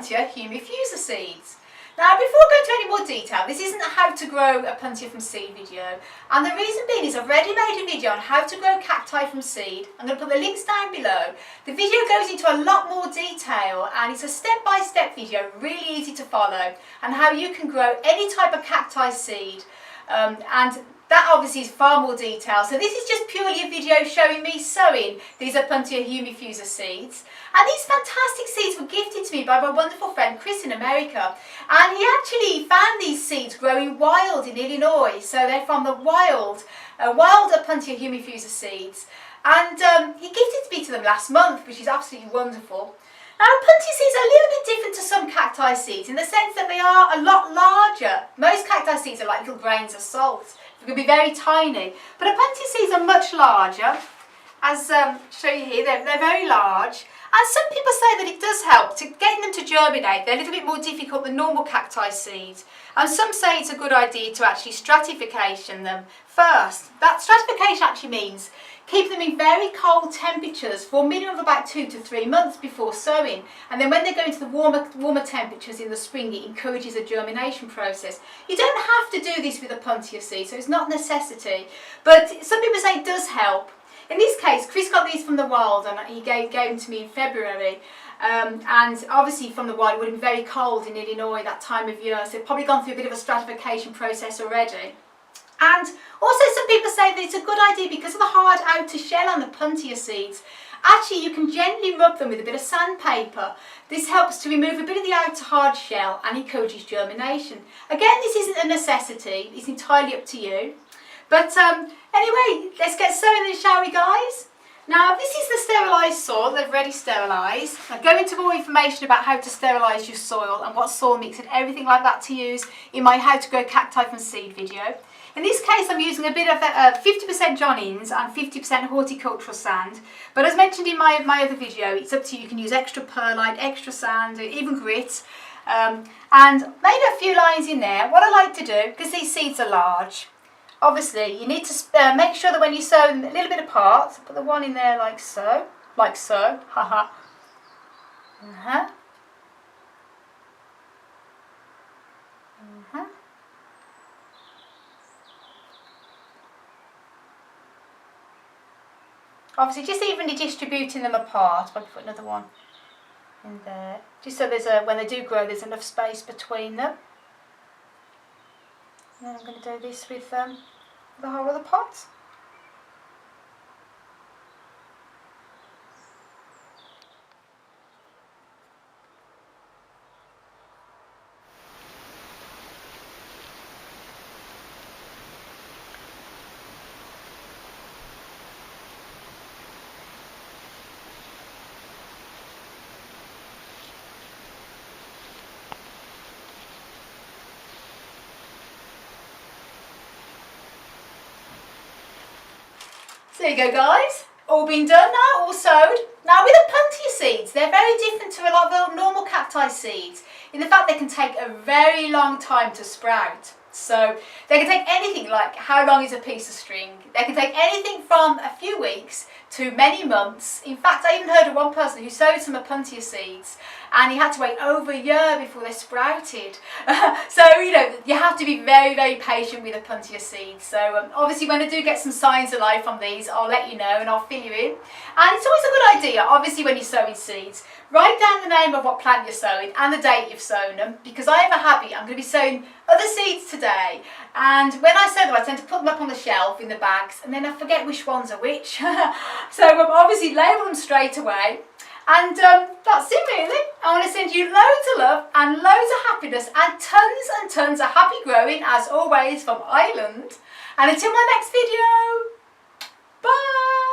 Opuntia humifusa seeds. Now before going into any more detail, this isn't a how to grow Opuntia from seed video, and the reason being is I've already made a video on how to grow cacti from seed. I'm going to put the links down below. The video goes into a lot more detail and it's a step-by-step video, really easy to follow, and how you can grow any type of cacti seed, and that obviously is far more detail. So this is just purely a video showing me sowing these Opuntia humifusa seeds. And these fantastic seeds were gifted to me by my wonderful friend Chris in America. And he actually found these seeds growing wild in Illinois. So they're from the wild Opuntia humifusa seeds. And he gifted me to them last month, which is absolutely wonderful. Now, Opuntia seeds are a little bit different to some cacti seeds in the sense that they are a lot larger. Most cacti seeds are like little grains of salt. They can be very tiny. But Opuntia seeds are much larger. As I'll show you here, they're very large. And some people say that it does help to getting them to germinate. They're a little bit more difficult than normal cacti seeds. And some say it's a good idea to actually stratification them first. That stratification actually means keep them in very cold temperatures for a minimum of about 2 to 3 months before sowing. And then when they go into the warmer temperatures in the spring, it encourages a germination process. You don't have to do this with Opuntia seeds, so it's not a necessity. But some people say it does help. In this case, Chris got these from the wild and he gave them to me in February. And obviously from the wild, it would have been very cold in Illinois that time of year, so they've probably gone through a bit of a stratification process already. And also some people say that it's a good idea because of the hard outer shell on the Opuntia seeds. Actually, you can gently rub them with a bit of sandpaper. This helps to remove a bit of the outer hard shell and encourages germination. Again, this isn't a necessity, it's entirely up to you. But anyway, let's get sowing then, shall we, guys? Now, this is the sterilised soil they've already sterilised. I'll go into more information about how to sterilise your soil and what soil mix and everything like that to use in my How to Grow Cacti from Seed video. In this case, I'm using a bit of 50% John Innes and 50% horticultural sand. But as mentioned in my other video, it's up to you. You can use extra perlite, extra sand, even grit. And made a few lines in there. What I like to do, because these seeds are large, obviously, you need to make sure that when you sow them a little bit apart, so put the one in there like so, haha. Obviously, just evenly distributing them apart. I'll put another one in there, just so there's when they do grow, there's enough space between them. And then I'm going to do this with the whole of the pot. So there you go, guys, all been done now, all sowed. Now with Opuntia seeds, they're very different to a lot of normal cacti seeds in the fact they can take a very long time to sprout. So they can take anything, like how long is a piece of string? They can take anything from a few weeks to many months. In fact, I even heard of one person who sowed some Opuntia seeds and he had to wait over a year before they sprouted. So, you know, you have to be very, very patient with Opuntia seeds. So obviously when I do get some signs of life on these, I'll let you know and I'll fill you in. And it's always a good idea, obviously when you're sowing seeds, write down the name of what plant you're sowing and the date you've sown them, because I have a habit, I'm going to be sowing other seeds today, and when I sow them I tend to put them up on the shelf in the bags and then I forget which ones are which. So obviously label them straight away, and that's it really. I want to send you loads of love and loads of happiness and tons of happy growing as always from Ireland, and until my next video, bye.